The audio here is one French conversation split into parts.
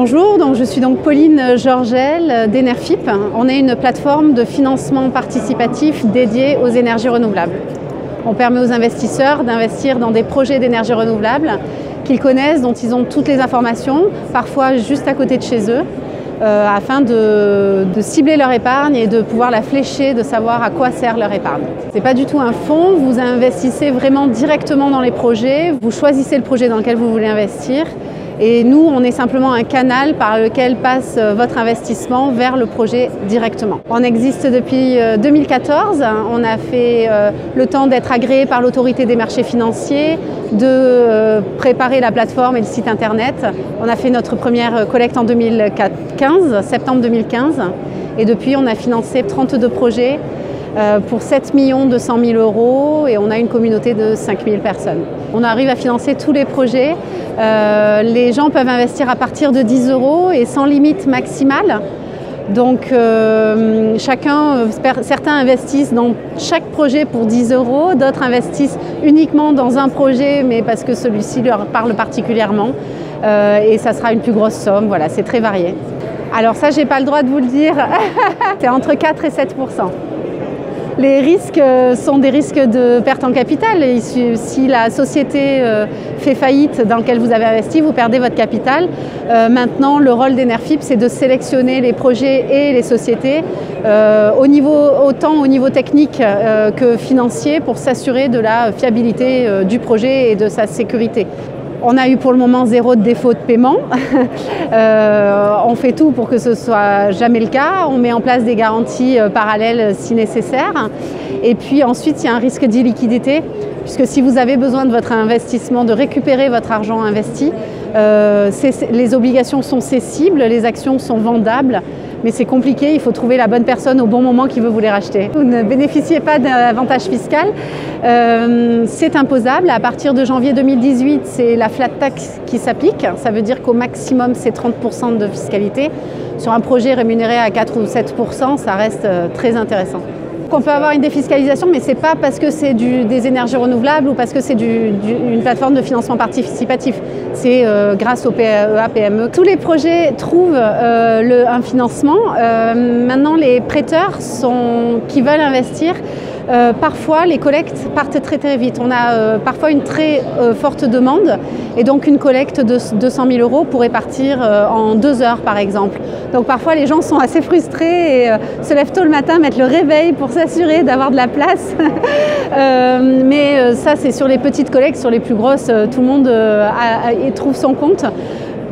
Bonjour, je suis Pauline Georgel d'Enerfip. On est une plateforme de financement participatif dédiée aux énergies renouvelables. On permet aux investisseurs d'investir dans des projets d'énergie renouvelable qu'ils connaissent, dont ils ont toutes les informations, parfois juste à côté de chez eux, afin de cibler leur épargne et de pouvoir la flécher, de savoir à quoi sert leur épargne. Ce n'est pas du tout un fonds, vous investissez vraiment directement dans les projets, vous choisissez le projet dans lequel vous voulez investir. Et nous, on est simplement un canal par lequel passe votre investissement vers le projet directement. On existe depuis 2014. On a fait le temps d'être agréé par l'autorité des marchés financiers, de préparer la plateforme et le site internet. On a fait notre première collecte en 2015, septembre 2015. Et depuis, on a financé 32 projets pour 7 200 000 € et on a une communauté de 5 000 personnes. On arrive à financer tous les projets. Les gens peuvent investir à partir de 10 € et sans limite maximale. Donc certains investissent dans chaque projet pour 10 €, d'autres investissent uniquement dans un projet mais parce que celui-ci leur parle particulièrement et ça sera une plus grosse somme. Voilà, c'est très varié. Alors ça, j'ai pas le droit de vous le dire, c'est entre 4 et 7%. Les risques sont des risques de perte en capital. Si la société fait faillite dans laquelle vous avez investi, vous perdez votre capital. Maintenant, le rôle d'Enerfip, c'est de sélectionner les projets et les sociétés autant au niveau technique que financier pour s'assurer de la fiabilité du projet et de sa sécurité. On a eu pour le moment 0 défaut de paiement. On fait tout pour que ce soit jamais le cas. On met en place des garanties parallèles si nécessaire. Et puis ensuite, il y a un risque d'illiquidité, puisque si vous avez besoin de votre investissement, de récupérer votre argent investi, les obligations sont cessibles, les actions sont vendables. Mais c'est compliqué, il faut trouver la bonne personne au bon moment qui veut vous les racheter. Vous ne bénéficiez pas d'avantage fiscal, c'est imposable. À partir de janvier 2018, c'est la flat tax qui s'applique. Ça veut dire qu'au maximum, c'est 30% de fiscalité. Sur un projet rémunéré à 4 ou 7%, ça reste très intéressant. On peut avoir une défiscalisation, mais ce n'est pas parce que c'est des énergies renouvelables ou parce que c'est une plateforme de financement participatif. C'est grâce au PEA, PME. Tous les projets trouvent un financement. Maintenant, les prêteurs qui veulent investir, parfois les collectes partent très très vite. On a parfois une très forte demande et donc une collecte de 200 000 € pourrait partir en 2 heures par exemple. Donc parfois les gens sont assez frustrés et se lèvent tôt le matin, mettent le réveil pour s'assurer d'avoir de la place. Mais ça, c'est sur les petites collectes. Sur les plus grosses, tout le monde trouve son compte.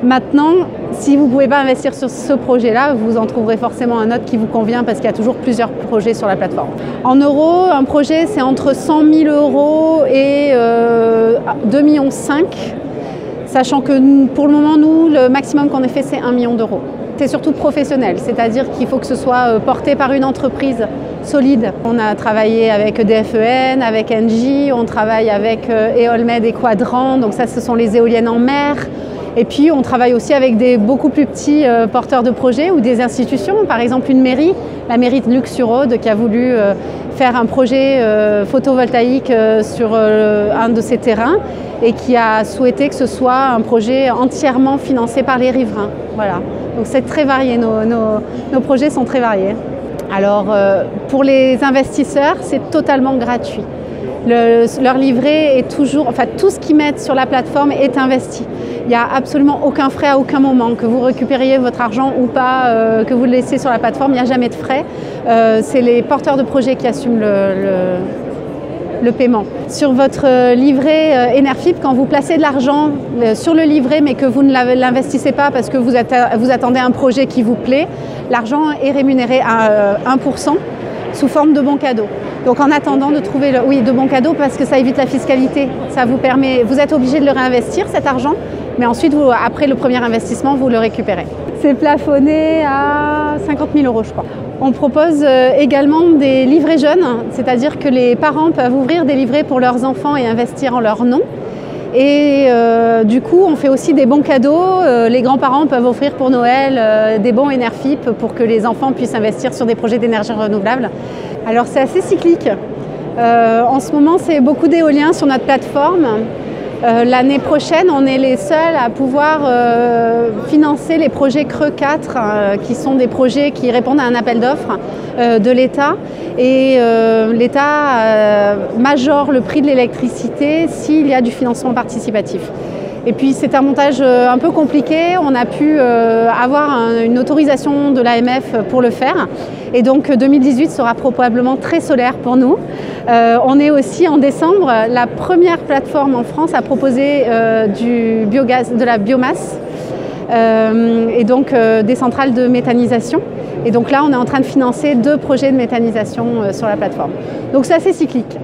Maintenant, si vous ne pouvez pas investir sur ce projet-là, vous en trouverez forcément un autre qui vous convient parce qu'il y a toujours plusieurs projets sur la plateforme. En euros, un projet, c'est entre 100 000 € et 2,5 millions, sachant que pour le moment, nous, le maximum qu'on ait fait, c'est 1 million d'euros. C'est surtout professionnel, c'est-à-dire qu'il faut que ce soit porté par une entreprise solide. On a travaillé avec DFEN, avec Engie, on travaille avec Eolmed et Quadrant, donc ça, ce sont les éoliennes en mer. Et puis on travaille aussi avec des beaucoup plus petits porteurs de projets ou des institutions, par exemple une mairie, la mairie de Lux-sur-Aude qui a voulu faire un projet photovoltaïque sur un de ses terrains et qui a souhaité que ce soit un projet entièrement financé par les riverains. Voilà. Donc c'est très varié, nos projets sont très variés. Alors pour les investisseurs, c'est totalement gratuit. Leur livret est toujours, enfin tout ce qu'ils mettent sur la plateforme est investi. Il n'y a absolument aucun frais à aucun moment, que vous récupériez votre argent ou pas, que vous le laissez sur la plateforme, il n'y a jamais de frais. C'est les porteurs de projets qui assument le paiement. Sur votre livret Enerfip, quand vous placez de l'argent sur le livret mais que vous ne l'investissez pas parce que vous attendez un projet qui vous plaît, l'argent est rémunéré à 1% sous forme de bons cadeaux. Donc en attendant de trouver de bons cadeaux parce que ça évite la fiscalité. Ça vous permet, vous êtes obligé de le réinvestir cet argent, mais ensuite après le premier investissement, vous le récupérez. C'est plafonné à 50 000 €, je crois. On propose également des livrets jeunes, c'est-à-dire que les parents peuvent ouvrir des livrets pour leurs enfants et investir en leur nom. Et du coup, on fait aussi des bons cadeaux. Les grands-parents peuvent offrir pour Noël des bons Enerfip pour que les enfants puissent investir sur des projets d'énergie renouvelable. Alors c'est assez cyclique. En ce moment, c'est beaucoup d'éoliens sur notre plateforme. L'année prochaine, on est les seuls à pouvoir financer les projets Creux 4, qui sont des projets qui répondent à un appel d'offres de l'État. Et l'État majore le prix de l'électricité s'il y a du financement participatif. Et puis c'est un montage un peu compliqué, on a pu avoir une autorisation de l'AMF pour le faire. Et donc 2018 sera probablement très solaire pour nous. On est aussi en décembre la première plateforme en France à proposer du biogaz, de la biomasse et donc des centrales de méthanisation. Et donc là on est en train de financer 2 projets de méthanisation sur la plateforme. Donc c'est assez cyclique.